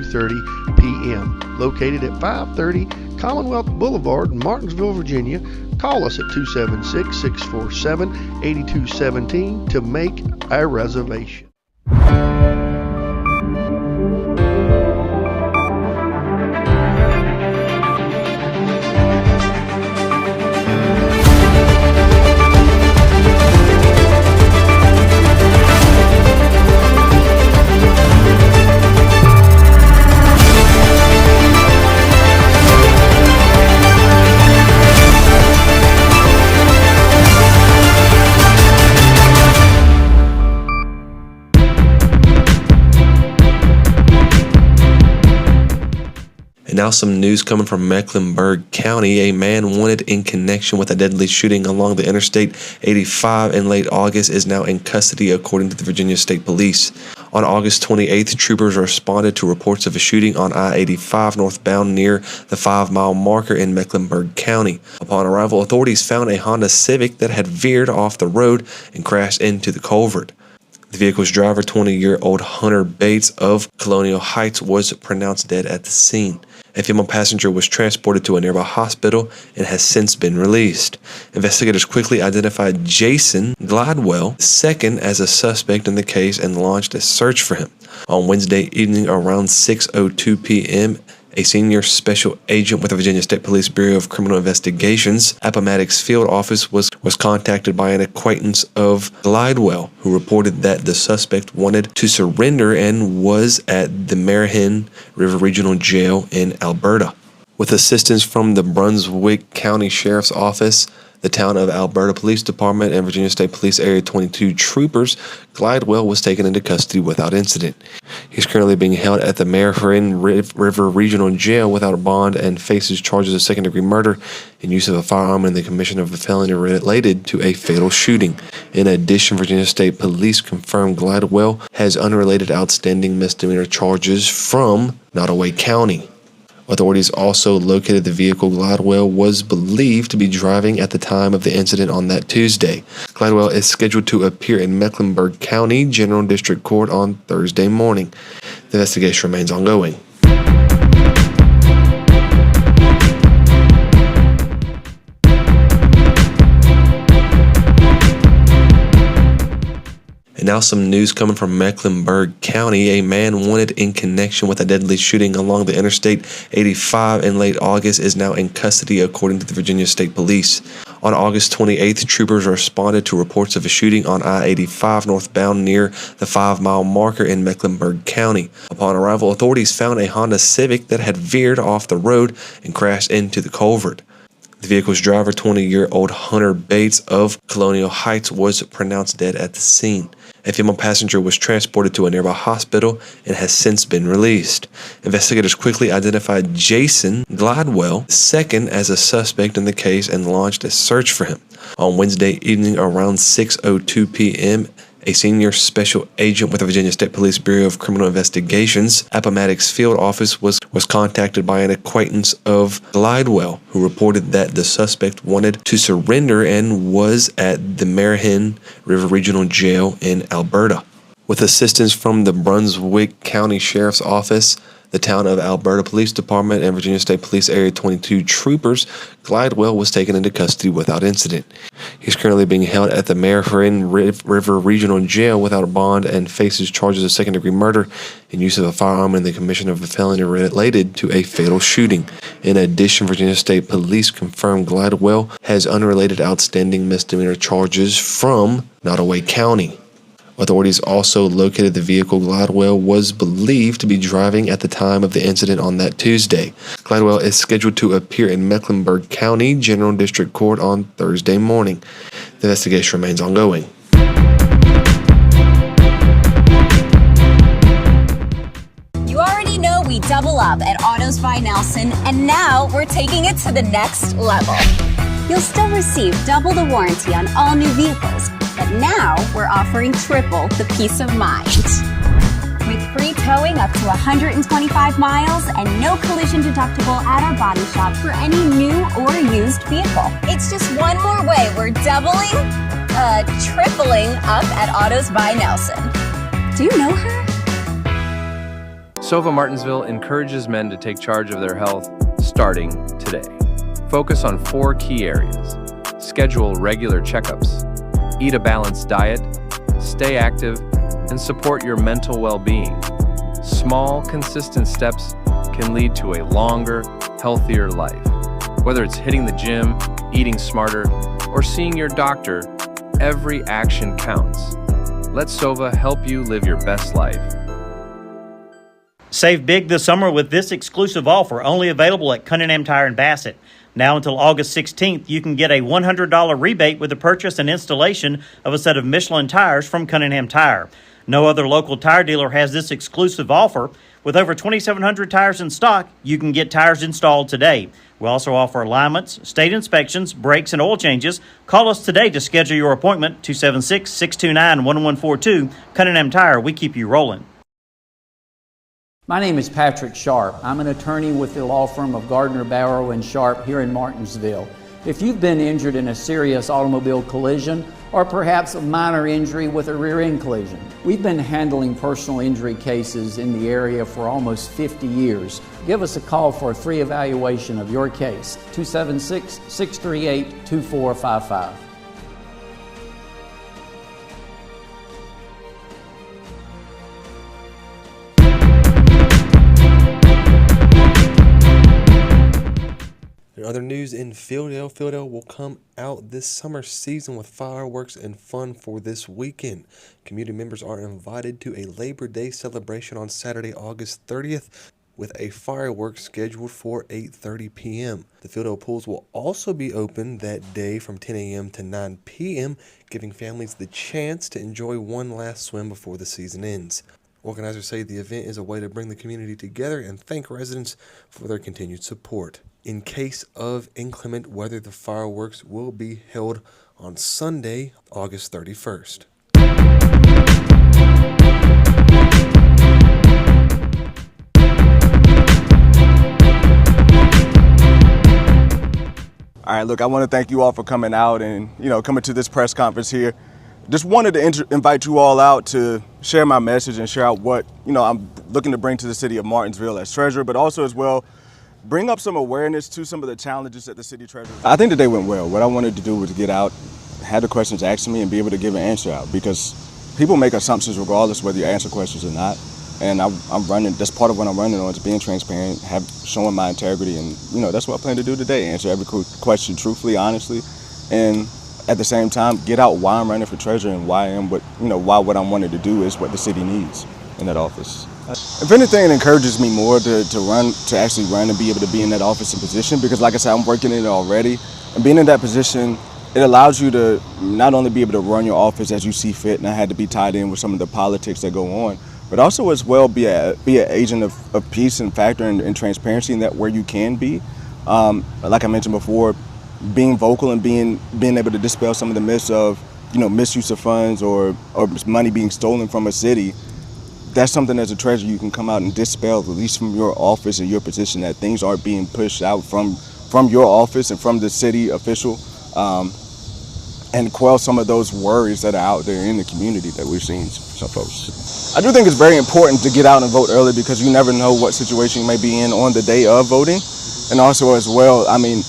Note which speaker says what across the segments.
Speaker 1: 2:30 p.m. Located at 530 Commonwealth Boulevard in Martinsville, Virginia. Call us at 276-647-8217 to make a reservation.
Speaker 2: Now some news coming from Mecklenburg County. A man wanted in connection with a deadly shooting along the Interstate 85 in late August is now in custody, according to the Virginia State Police. On August 28th, troopers responded to reports of a shooting on I-85 northbound near the 5-mile marker in Mecklenburg County. Upon arrival, authorities found a Honda Civic that had veered off the road and crashed into the culvert. The vehicle's driver, 20-year-old Hunter Bates of Colonial Heights, was pronounced dead at the scene. A female passenger was transported to a nearby hospital and has since been released. Investigators quickly identified Jason Gladwell II as a suspect in the case and launched a search for him. On Wednesday evening around 6:02 p.m., a senior special agent with the Virginia State Police Bureau of Criminal Investigations Appomattox Field Office was contacted by an acquaintance of Glidewell, who reported that the suspect wanted to surrender and was at the Marion River Regional Jail in Alberta. With assistance from the Brunswick County Sheriff's Office, the Town of Alberta Police Department, and Virginia State Police Area 22 troopers, Glidewell was taken into custody without incident. He's currently being held at the Marion River Regional Jail without a bond and faces charges of second-degree murder and use of a firearm in the commission of a felony related to a fatal shooting. In addition, Virginia State Police confirmed Glidewell has unrelated outstanding misdemeanor charges from Nottoway County. Authorities also located the vehicle Glidewell was believed to be driving at the time of the incident on that Tuesday. Glidewell is scheduled to appear in Mecklenburg County General District Court on Thursday morning. The investigation remains ongoing. And now some news coming from Mecklenburg County. A man wanted in connection with a deadly shooting along the Interstate 85 in late August is now in custody, according to the Virginia State Police. On August 28th, troopers responded to reports of a shooting on I-85 northbound near the 5-mile marker in Mecklenburg County. Upon arrival, authorities found a Honda Civic that had veered off the road and crashed into the culvert. The vehicle's driver, 20-year-old Hunter Bates of Colonial Heights, was pronounced dead at the scene. A female passenger was transported to a nearby hospital and has since been released. Investigators quickly identified Jason Gladwell II as a suspect in the case and launched a search for him. On Wednesday evening around 6:02 p.m., a senior special agent with the Virginia State Police Bureau of Criminal Investigations Appomattox Field Office was contacted by an acquaintance of Glidewell, who reported that the suspect wanted to surrender and was at the Marion River Regional Jail in Alberta. With assistance from the Brunswick County Sheriff's Office, the Town of Alberta Police Department, and Virginia State Police Area 22 troopers, Glidewell was taken into custody without incident. He's currently being held at the Marion River Regional Jail without a bond and faces charges of second-degree murder and use of a firearm in the commission of a felony related to a fatal shooting. In addition, Virginia State Police confirmed Glidewell has unrelated outstanding misdemeanor charges from Nottoway County. Authorities also located the vehicle Glidewell was believed to be driving at the time of the incident on that Tuesday. Glidewell is scheduled to appear in Mecklenburg County General District Court on Thursday morning. The investigation remains ongoing.
Speaker 3: You already know we double up at Autos by Nelson, and now we're taking it to the next level. You'll still receive double the warranty on all new vehicles, but now we're offering triple the peace of mind. With free towing up to 125 miles and no collision deductible at our body shop for any new or used vehicle. It's just one more way we're tripling up at Autos by Nelson. Do you know her?
Speaker 4: SOVA Martinsville encourages men to take charge of their health starting today. Focus on 4 key areas. Schedule regular checkups, eat a balanced diet, stay active, and support your mental well-being. Small, consistent steps can lead to a longer, healthier life. Whether it's hitting the gym, eating smarter, or seeing your doctor, every action counts. Let SOVA help you live your best life.
Speaker 5: Save big this summer with this exclusive offer, only available at Cunningham Tire in Bassett. Now until August 16th, you can get a $100 rebate with the purchase and installation of a set of Michelin tires from Cunningham Tire. No other local tire dealer has this exclusive offer. With over 2,700 tires in stock, you can get tires installed today. We also offer alignments, state inspections, brakes, and oil changes. Call us today to schedule your appointment, 276-629-1142. Cunningham Tire, we keep you rolling.
Speaker 6: My name is Patrick Sharp. I'm an attorney with the law firm of Gardner, Barrow & Sharp here in Martinsville. If you've been injured in a serious automobile collision or perhaps a minor injury with a rear end collision, we've been handling personal injury cases in the area for almost 50 years. Give us a call for a free evaluation of your case, 276-638-2455.
Speaker 2: In other news in Fieldale will come out this summer season with fireworks and fun for this weekend. Community members are invited to a Labor Day celebration on Saturday, August 30th, with a fireworks scheduled for 8:30 p.m. The Fieldale pools will also be open that day from 10 a.m. to 9 p.m., giving families the chance to enjoy one last swim before the season ends. Organizers say the event is a way to bring the community together and thank residents for their continued support. In case of inclement weather, the fireworks will be held on Sunday, August 31st.
Speaker 7: All right, look, I want to thank you all for coming out and, coming to this press conference here. Just wanted to invite you all out to share my message and share out what, I'm looking to bring to the city of Martinsville as treasurer, but also as well, bring up some awareness to some of the challenges that the city treasurer. I think the day went well. What I wanted to do was get out, have the questions asked to me, and be able to give an answer out, because people make assumptions regardless whether you answer questions or not. And I'm running, that's part of what I'm running on, is being transparent, showing my integrity, and that's what I plan to do today, answer every question truthfully, honestly, and at the same time, get out why I'm running for treasurer and why what I'm wanting to do is what the city needs in that office. If anything, it encourages me more to actually run and be able to be in that office and position, because like I said, I'm working in it already, and being in that position, it allows you to not only be able to run your office as you see fit, and I had to be tied in with some of the politics that go on, but also as well be an agent of peace and factor and transparency in that where you can be. Like I mentioned before, being vocal and being able to dispel some of the myths of misuse of funds or money being stolen from a city. That's something as a treasurer you can come out and dispel, at least from your office and your position, that things aren't being pushed out from your office and from the city official, and quell some of those worries that are out there in the community that we've seen some folks. I do think it's very important to get out and vote early, because you never know what situation you may be in on the day of voting. And also as well, it means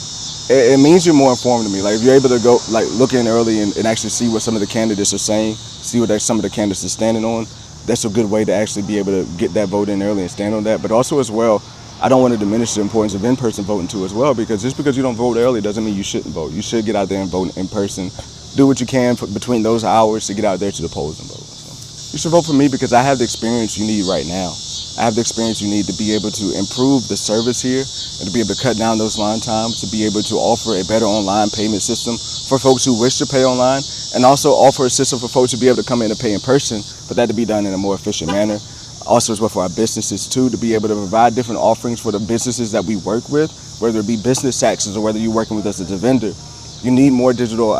Speaker 7: you're more informed to me. Like, if you're able to go, look in early and actually see what some of the candidates are saying, see what some of the candidates are standing on, that's a good way to actually be able to get that vote in early and stand on that. But also as well, I don't want to diminish the importance of in-person voting too as well, because just because you don't vote early doesn't mean you shouldn't vote. You should get out there and vote in person. Do what you can between those hours to get out there to the polls and vote. So, you should vote for me because I have the experience you need right now. I have the experience you need to be able to improve the service here and to be able to cut down those line times, to be able to offer a better online payment system for folks who wish to pay online, and also offer a system for folks to be able to come in and pay in person, but that to be done in a more efficient manner. Also as well for our businesses too, to be able to provide different offerings for the businesses that we work with, whether it be business taxes or whether you're working with us as a vendor. You need more digital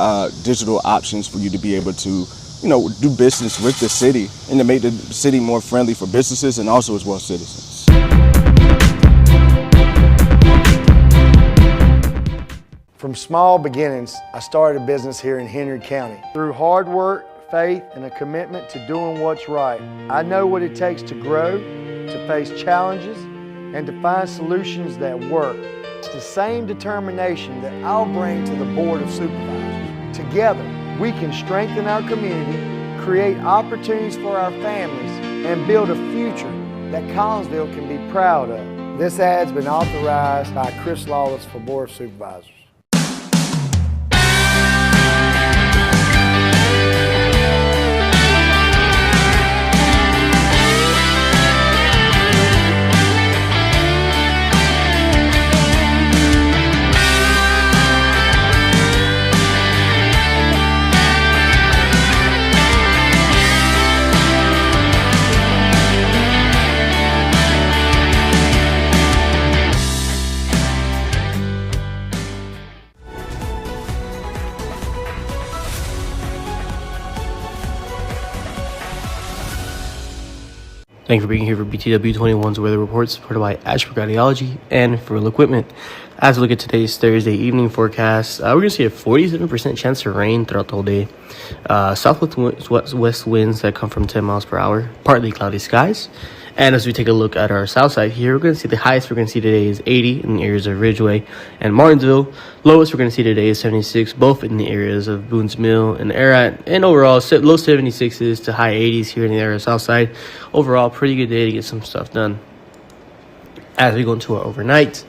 Speaker 7: options for you to be able to do business with the city and to make the city more friendly for businesses and also as well citizens.
Speaker 8: From small beginnings, I started a business here in Henry County. Through hard work, faith, and a commitment to doing what's right, I know what it takes to grow, to face challenges and to find solutions that work. It's the same determination that I'll bring to the Board of Supervisors. Together, we can strengthen our community, create opportunities for our families, and build a future that Collinsville can be proud of. This ad's been authorized by Chris Lawless for Board of Supervisors.
Speaker 9: Thank you for being here for BTW21's weather report, supported by Ashbrook Audiology and Frill Equipment. As we look at today's Thursday evening forecast, we're going to see a 47% chance of rain throughout the whole day. Southwest winds that come from 10 miles per hour, partly cloudy skies. And as we take a look at our south side here, we're going to see the highest we're going to see today is 80 in the areas of Ridgeway and Martinsville. Lowest we're going to see today is 76, both in the areas of Boones Mill and Ararat. And overall, low 76s to high 80s here in the area of south side. Overall, pretty good day to get some stuff done. As we go into our overnight,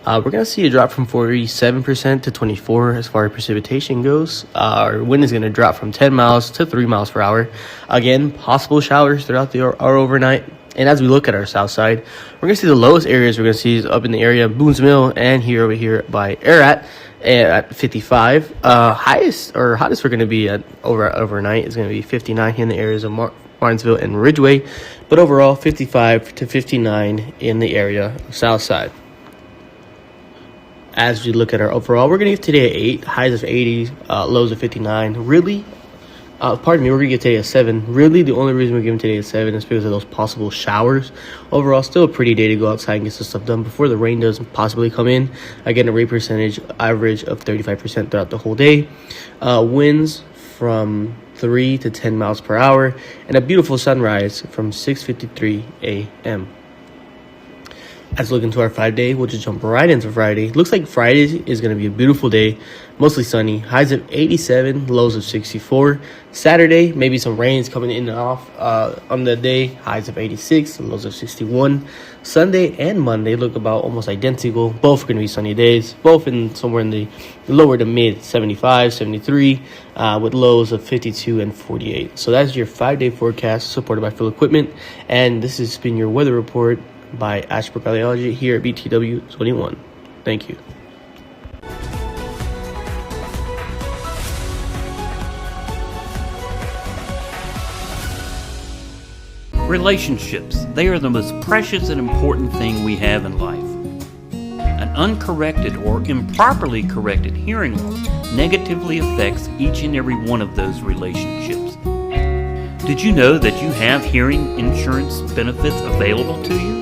Speaker 9: we're going to see a drop from 47% to 24% as far as precipitation goes. Our wind is going to drop from 10 miles to 3 miles per hour. Again, possible showers throughout our overnight. And as we look at our south side, we're going to see the lowest areas we're going to see is up in the area of Boones Mill and over here by Ararat at 55. Hottest we're going to be at overnight is going to be 59 here in the areas of Martinsville and Ridgeway. But overall, 55 to 59 in the area of south side. As we look at our overall, we're going to get today at 8, highs of 80, lows of 59. Really, we're going to get today at 7. Really, the only reason we're giving today at 7 is because of those possible showers. Overall, still a pretty day to go outside and get some stuff done before the rain does possibly come in. Again, a rain percentage average of 35% throughout the whole day. Winds from 3 to 10 miles per hour, and a beautiful sunrise from 6:53 a.m. As we look into our 5-day, we'll just jump right into Friday. Looks like Friday is going to be a beautiful day, mostly sunny. Highs of 87, lows of 64. Saturday, maybe some rains coming in and off on the day. Highs of 86, lows of 61. Sunday and Monday look about almost identical. Both are going to be sunny days, both in somewhere in the lower to mid 75, 73, with lows of 52 and 48. So that's your 5-day forecast supported by Frill Equipment. And this has been your weather report by Ashbrook Audiology here at BTW21. Thank you.
Speaker 10: Relationships, they are the most precious and important thing we have in life. An uncorrected or improperly corrected hearing loss negatively affects each and every one of those relationships. Did you know that you have hearing insurance benefits available to you?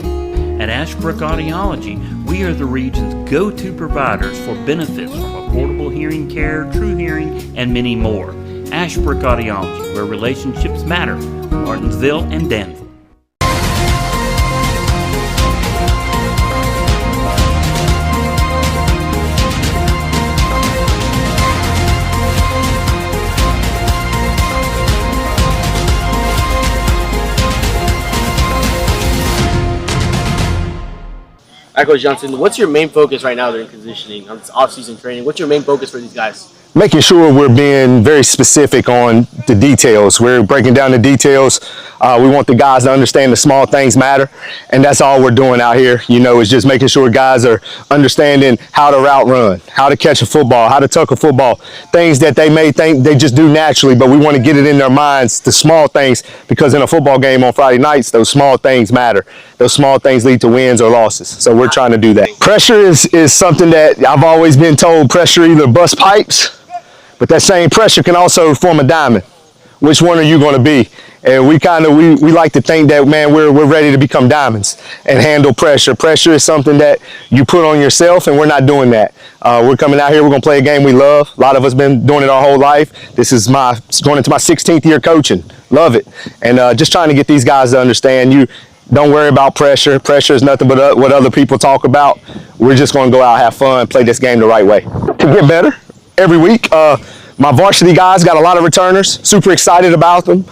Speaker 10: At Ashbrook Audiology, we are the region's go-to providers for benefits from affordable hearing care, true hearing, and many more. Ashbrook Audiology, where relationships matter, Martinsville and Danville.
Speaker 9: All right, Coach Johnson, what's your main focus right now during conditioning on this off-season training? What's your main focus for these guys?
Speaker 11: Making sure we're being very specific on the details. We're breaking down the details. We want the guys to understand the small things matter, and that's all we're doing out here. You know, is just making sure guys are understanding how to route run, how to catch a football, how to tuck a football, things that they may think they just do naturally, but we want to get it in their minds, the small things, because in a football game on Friday nights, those small things matter. Those small things lead to wins or losses, so we're trying to do that. Pressure is something that I've always been told, pressure either busts pipes, but that same pressure can also form a diamond. Which one are you going to be? And we like to think that, man, we're ready to become diamonds and handle pressure. Pressure is something that you put on yourself, and we're not doing that. We're coming out here, we're going to play a game we love. A lot of us been doing it our whole life. This is going into my 16th year coaching. Love it. And just trying to get these guys to understand Don't worry about pressure. Pressure is nothing but what other people talk about. We're just going to go out, have fun, play this game the right way. To get better every week, my varsity guys got a lot of returners. Super excited about them.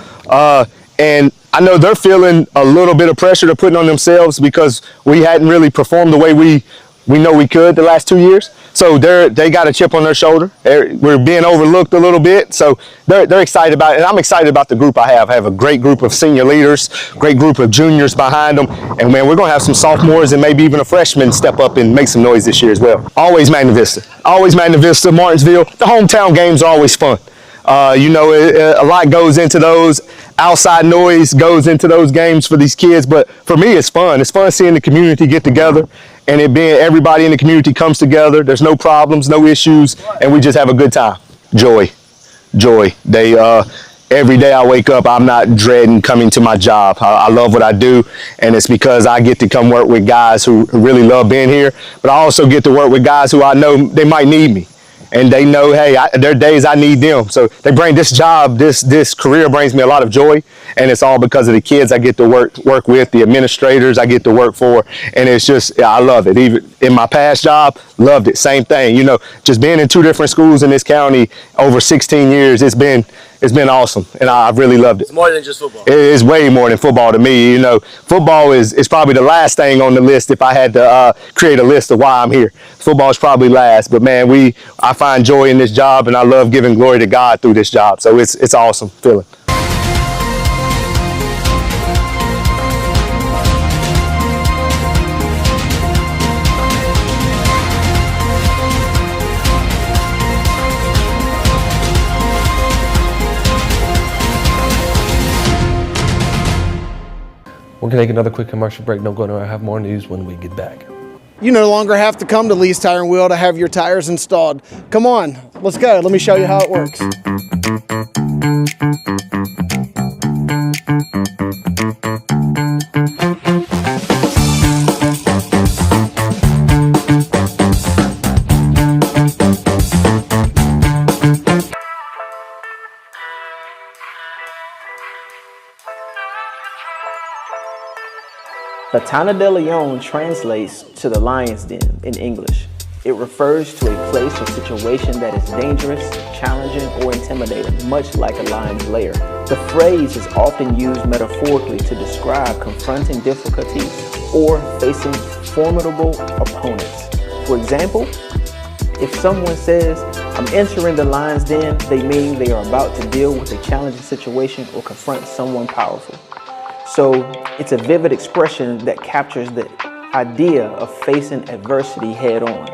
Speaker 11: And I know they're feeling a little bit of pressure they're putting on themselves because we hadn't really performed the way we know we could the last 2 years. So they got a chip on their shoulder. We're being overlooked a little bit. So they're excited about it. And I'm excited about the group I have. I have a great group of senior leaders, great group of juniors behind them. And man, we're going to have some sophomores and maybe even a freshman step up and make some noise this year as well. Always Magna Vista. Always Magna Vista, Martinsville. The hometown games are always fun. A lot goes into those. Outside noise goes into those games for these kids, but for me, it's fun. It's fun seeing the community get together, and it being everybody in the community comes together. There's no problems, no issues, and we just have a good time. Joy. Every day I wake up, I'm not dreading coming to my job. I love what I do, and it's because I get to come work with guys who really love being here, but I also get to work with guys who I know they might need me. And they know, hey, there are days I need them. So they bring this job, this career brings me a lot of joy. And it's all because of the kids I get to work with, the administrators I get to work for. And it's just, I love it. Even in my past job, loved it. Same thing. Just being in 2 different schools in this county over 16 years, it's been awesome. And I've really loved it.
Speaker 9: It's more than just football.
Speaker 11: It is way more than football to me. Football is probably the last thing on the list if I had to create a list of why I'm here. Football is probably last. But man, I find joy in this job, and I love giving glory to God through this job. So it's an awesome feeling.
Speaker 2: We're going to take another quick commercial break. Don't go anywhere. I have more news when we get back.
Speaker 12: You no longer have to come to Lee's Tire and Wheel to have your tires installed. Come on, let's go. Let me show you how it works.
Speaker 13: Batana de Leon translates to the lion's den in English. It refers to a place or situation that is dangerous, challenging, or intimidating, much like a lion's lair. The phrase is often used metaphorically to describe confronting difficulties or facing formidable opponents. For example, if someone says, "I'm entering the lion's den," they mean they are about to deal with a challenging situation or confront someone powerful. So it's a vivid expression that captures the idea of facing adversity head on.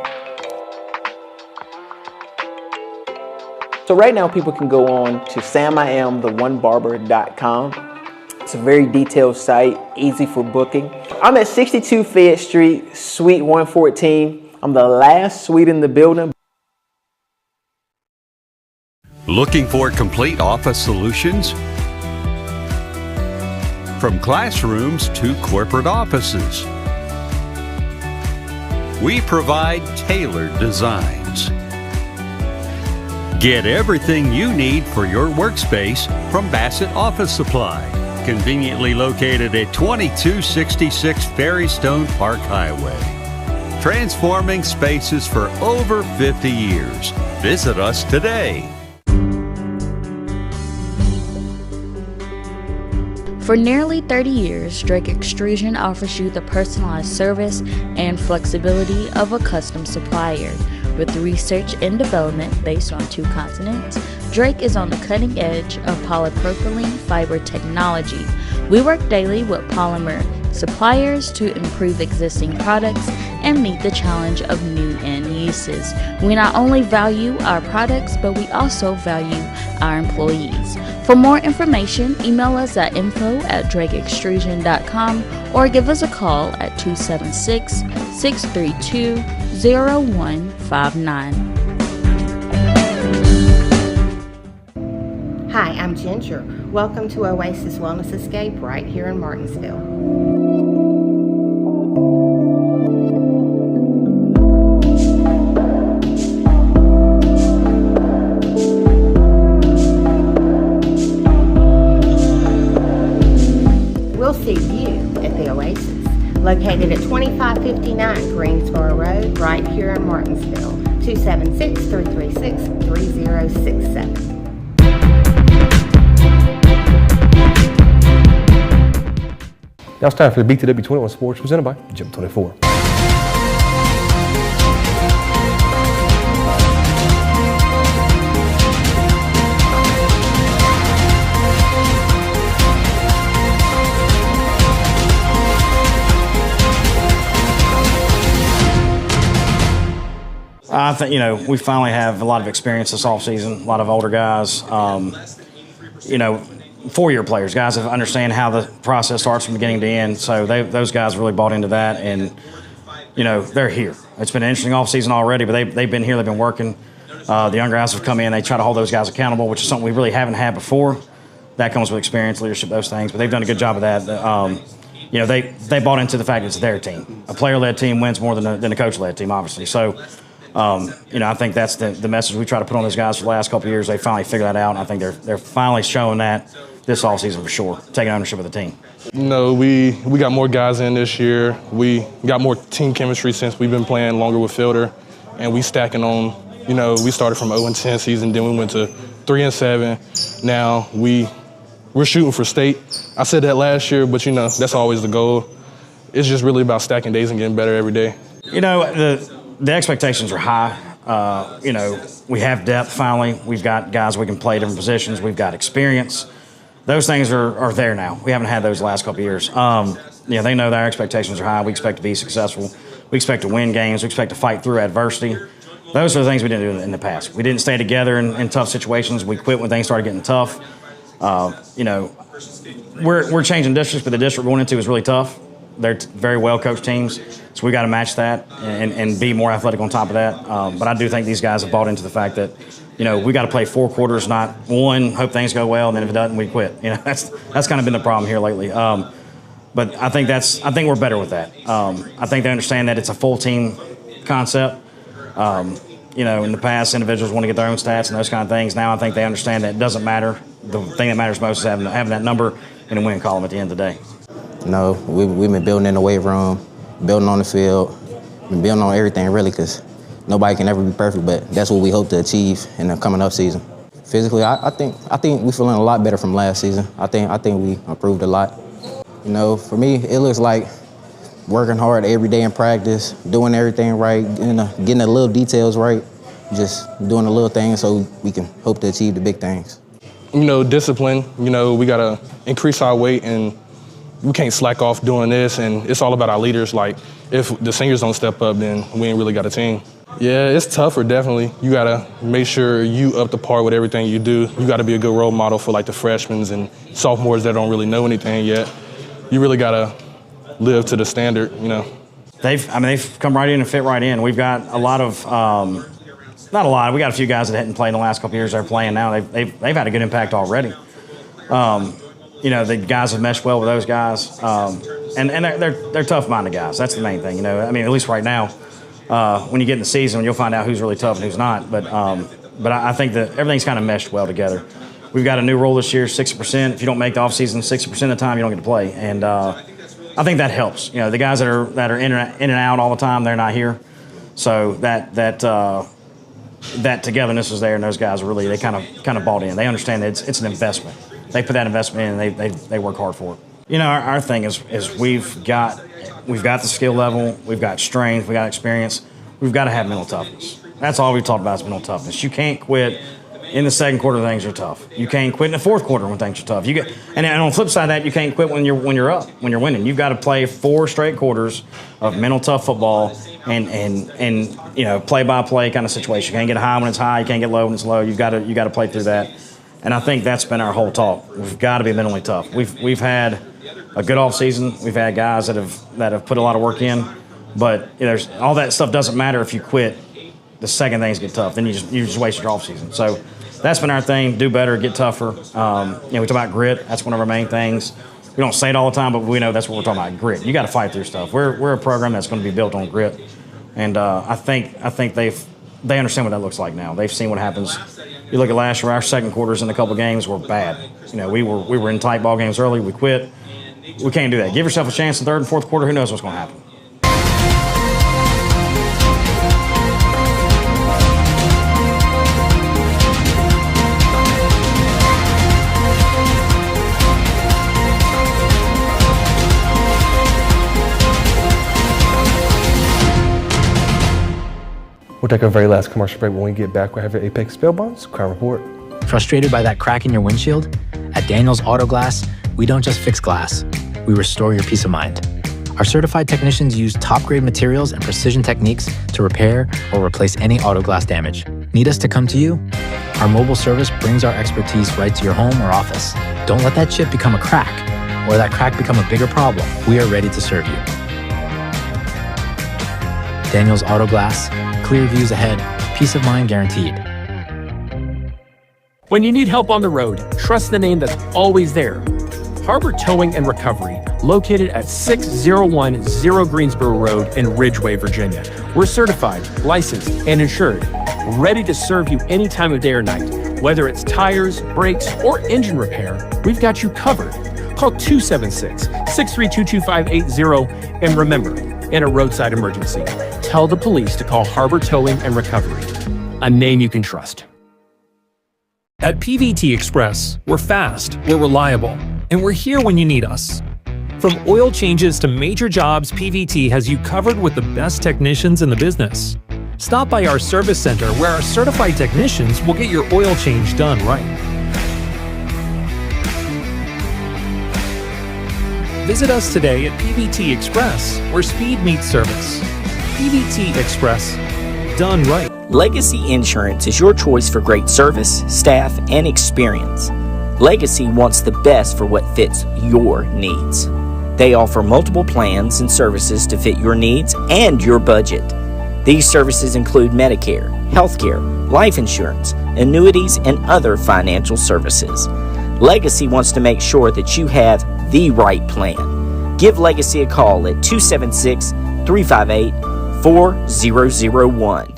Speaker 13: So right now people can go on to samiamtheonebarber.com. It's a very detailed site, easy for booking. I'm at 62 Fayette Street, Suite 114. I'm the last suite in the building.
Speaker 14: Looking for complete office solutions? From classrooms to corporate offices, we provide tailored designs. Get everything you need for your workspace from Bassett Office Supply, conveniently located at 2266 Ferrystone Park Highway. Transforming spaces for over 50 years. Visit us today.
Speaker 15: For nearly 30 years, Drake Extrusion offers you the personalized service and flexibility of a custom supplier. With research and development based on 2 continents, Drake is on the cutting edge of polypropylene fiber technology. We work daily with polymer suppliers to improve existing products and meet the challenge of new end uses. We not only value our products, but we also value our employees. For more information, email us at info@drakeextrusion.com or give us a call at 276-632-0159.
Speaker 16: Hi, I'm Ginger. Welcome to Oasis Wellness Escape right here in Martinsville. We'll see you at the located at 2559 Greensboro Road, right here in Martinsville. 276-336-3067.
Speaker 17: Now it's time for the BTW21 Sports presented by Gym 24.
Speaker 18: I think, we finally have a lot of experience this offseason, a lot of older guys, four-year players, guys that understand how the process starts from beginning to end. So those guys really bought into that, and, they're here. It's been an interesting offseason already, but they've been here, they've been working. The young guys have come in, they try to hold those guys accountable, which is something we really haven't had before. That comes with experience, leadership, those things, but they've done a good job of that. They bought into the fact it's their team. A player-led team wins more than a coach-led team, obviously. So, I think that's the message we try to put on those guys for the last couple of years. They finally figured that out, and I think they're finally showing that this offseason for sure, taking ownership of the team.
Speaker 19: We got more guys in this year. We got more team chemistry since we've been playing longer with Fielder, and we stacking on. We started from 0-10 season, then we went to 3-7. Now we're shooting for state. I said that last year, but that's always the goal. It's just really about stacking days and getting better every day.
Speaker 18: The expectations are high. We have depth finally. We've got guys we can play different positions. We've got experience. Those things are there now. We haven't had those the last couple of years. They know that our expectations are high. We expect to be successful. We expect to win games. We expect to fight through adversity. Those are the things we didn't do in the past. We didn't stay together in tough situations. We quit when things started getting tough. We're changing districts, but the district we're going into is really tough. They're very well-coached teams, so we got to match that and be more athletic on top of that. But I do think these guys have bought into the fact that, we got to play 4 quarters, not one, hope things go well, and then if it doesn't, we quit. That's kind of been the problem here lately. But I think we're better with that. I think they understand that it's a full team concept. In the past, individuals want to get their own stats and those kind of things. Now I think they understand that it doesn't matter. The thing that matters most is having that number in a win column at the end of the day.
Speaker 20: We've been building in the weight room, building on the field, been building on everything really, because nobody can ever be perfect, but that's what we hope to achieve in the coming up season. Physically, I think we're feeling a lot better from last season. I think we improved a lot. For me, it looks like working hard every day in practice, doing everything right, getting the little details right, just doing the little things so we can hope to achieve the big things.
Speaker 19: Discipline. We gotta increase our weight, and we can't slack off doing this, and it's all about our leaders. Like, if the seniors don't step up, then we ain't really got a team. Yeah, it's tougher, definitely. You gotta make sure you up to par with everything you do. You gotta be a good role model for the freshmen and sophomores that don't really know anything yet. You really gotta live to the standard,
Speaker 18: They've come right in and fit right in. We've got a lot of, not a lot, we got a few guys that hadn't played in the last couple of years that are playing now. They've had a good impact already. The guys have meshed well with those guys, and they're tough-minded guys. That's the main thing, at least right now, when you get in the season, you'll find out who's really tough and who's not. But I think that everything's kind of meshed well together. We've got a new rule this year, 60%. If you don't make the offseason 60% of the time, you don't get to play, and I think that helps. The guys that are in and out all the time, they're not here, so that togetherness is there, and those guys really they kind of bought in. They understand that it's an investment. They put that investment in, and they work hard for it. Our thing is we've got the skill level, we've got strength, we got experience. We've got to have mental toughness. That's all we've talked about is mental toughness. You can't quit in the second quarter when things are tough. You can't quit in the fourth quarter when things are tough. And on the flip side of that, you can't quit when you're up, when you're winning. You've got to play 4 straight quarters of mental tough football and play by play kind of situation. You can't get high when it's high. You can't get low when it's low. You got to play through that. And I think that's been our whole talk. We've got to be mentally tough. We've had a good off season. We've had guys that have put a lot of work in, but there's all that stuff doesn't matter if you quit the second things get tough. Then you just waste your off season. So that's been our thing. Do better, get tougher. We talk about grit. That's one of our main things. We don't say it all the time, but we know that's what we're talking about. Grit. You got to fight through stuff. We're a program that's going to be built on grit, and I think they understand what that looks like now. They've seen what happens. You look at last year, our second quarters in a couple of games were bad. We were in tight ball games early. We quit, We can't do that. Give yourself a chance in third and fourth quarter. Who knows what's going to happen?
Speaker 17: We'll take our very last commercial break. When we get back, we'll have your Apex Bail Bonds Crime Report.
Speaker 21: Frustrated by that crack in your windshield? At Daniels Auto Glass, we don't just fix glass, we restore your peace of mind. Our certified technicians use top-grade materials and precision techniques to repair or replace any auto glass damage. Need us to come to you? Our mobile service brings our expertise right to your home or office. Don't let that chip become a crack, or that crack become a bigger problem. We are ready to serve you. Daniels Auto Glass, clear views ahead, peace of mind guaranteed.
Speaker 22: When you need help on the road, trust the name that's always there. Harbor Towing and Recovery, located at 6010 Greensboro Road in Ridgeway, Virginia. We're certified, licensed, and insured, ready to serve you any time of day or night. Whether it's tires, brakes, or engine repair, we've got you covered. Call 276-632-2580, and remember, in a roadside emergency, tell the police to call Harbor Towing and Recovery, a name you can trust. At PVT Express, we're fast, we're reliable, and we're here when you need us. From oil changes to major jobs, PVT has you covered with the best technicians in the business. Stop by our service center where our certified technicians will get your oil change done right. Visit us today at PVT Express, where speed meets service. PVT Express, done right.
Speaker 23: Legacy Insurance is your choice for great service, staff, and experience. Legacy wants the best for what fits your needs. They offer multiple plans and services to fit your needs and your budget. These services include Medicare, healthcare, life insurance, annuities, and other financial services. Legacy wants to make sure that you have the right plan. Give Legacy a call at 276-358-4001.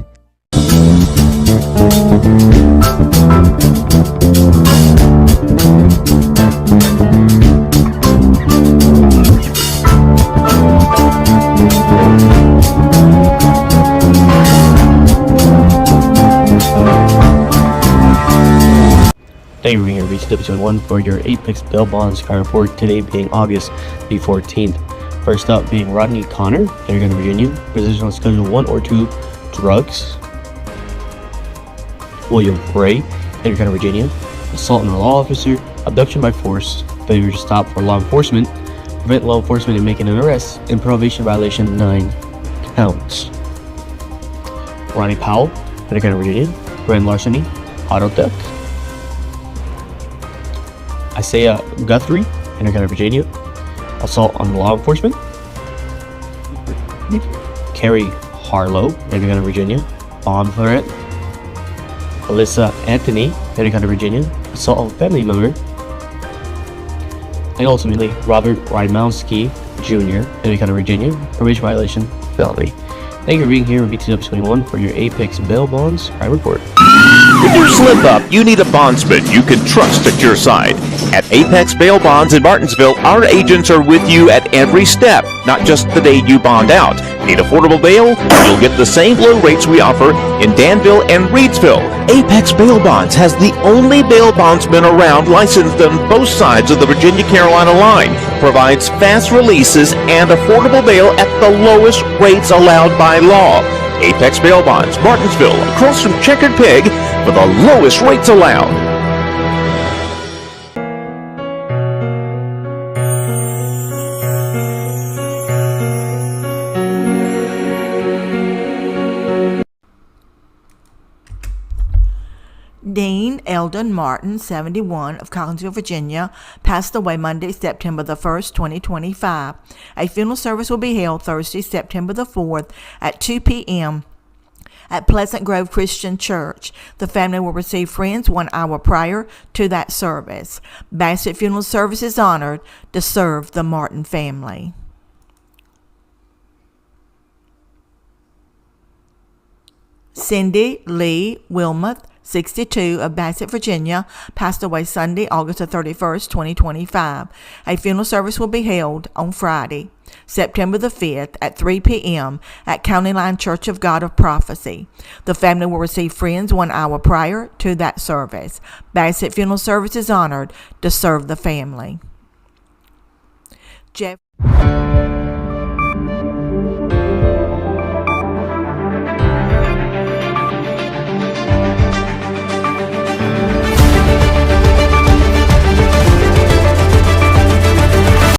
Speaker 9: Thank you for being here, BTW21, for your Apex Bail Bonds Crime Report, today being August the 14th. First up being Rodney Connor, Henry County, Virginia, position on Schedule 1 or 2, drugs. William Gray, Henry County, Virginia, assault on a law officer, abduction by force, failure to stop for law enforcement, prevent law enforcement in making an arrest, and probation violation, 9 counts. Ronnie Powell, Henry County, Virginia, grand larceny, auto theft. Isaiah Guthrie, Henry County, Virginia, assault on law enforcement. Carrie Harlow, Henry County, Virginia, bomb threat. Alyssa Anthony, Henry County, Virginia, assault on a family member. And ultimately, Robert Rymowski Jr., Henry County, Virginia, probation violation, felony. Thank you for being here with BTW21 for your Apex Bail Bonds Crime Report.
Speaker 24: If you slip up, you need a bondsman you can trust at your side. At Apex Bail Bonds in Martinsville, our agents are with you at every step, not just the day you bond out. Need affordable bail? You'll get the same low rates we offer in Danville and Reedsville. Apex Bail Bonds has the only bail bondsman around licensed on both sides of the Virginia-Carolina line. Provides fast releases and affordable bail at the lowest rates allowed by law. Apex Bail Bonds, Martinsville, across from Checkered Pig, for the lowest rates allowed.
Speaker 25: Dean Eldon Martin, 71, of Collinsville, Virginia, passed away Monday, September the 1st, 2025. A funeral service will be held Thursday, September the 4th at 2 p.m. at Pleasant Grove Christian Church. The family will receive friends 1 hour prior to that service. Bassett Funeral Service is honored to serve the Martin family. Cindy Lee Wilmoth, 62 of Bassett, Virginia, passed away Sunday, August the 31st, 2025. A funeral service will be held on Friday, September the 5th at 3 p.m. at County Line Church of God of Prophecy. The family will receive friends 1 hour prior to that service. Bassett Funeral Service is honored to serve the family. Jeff.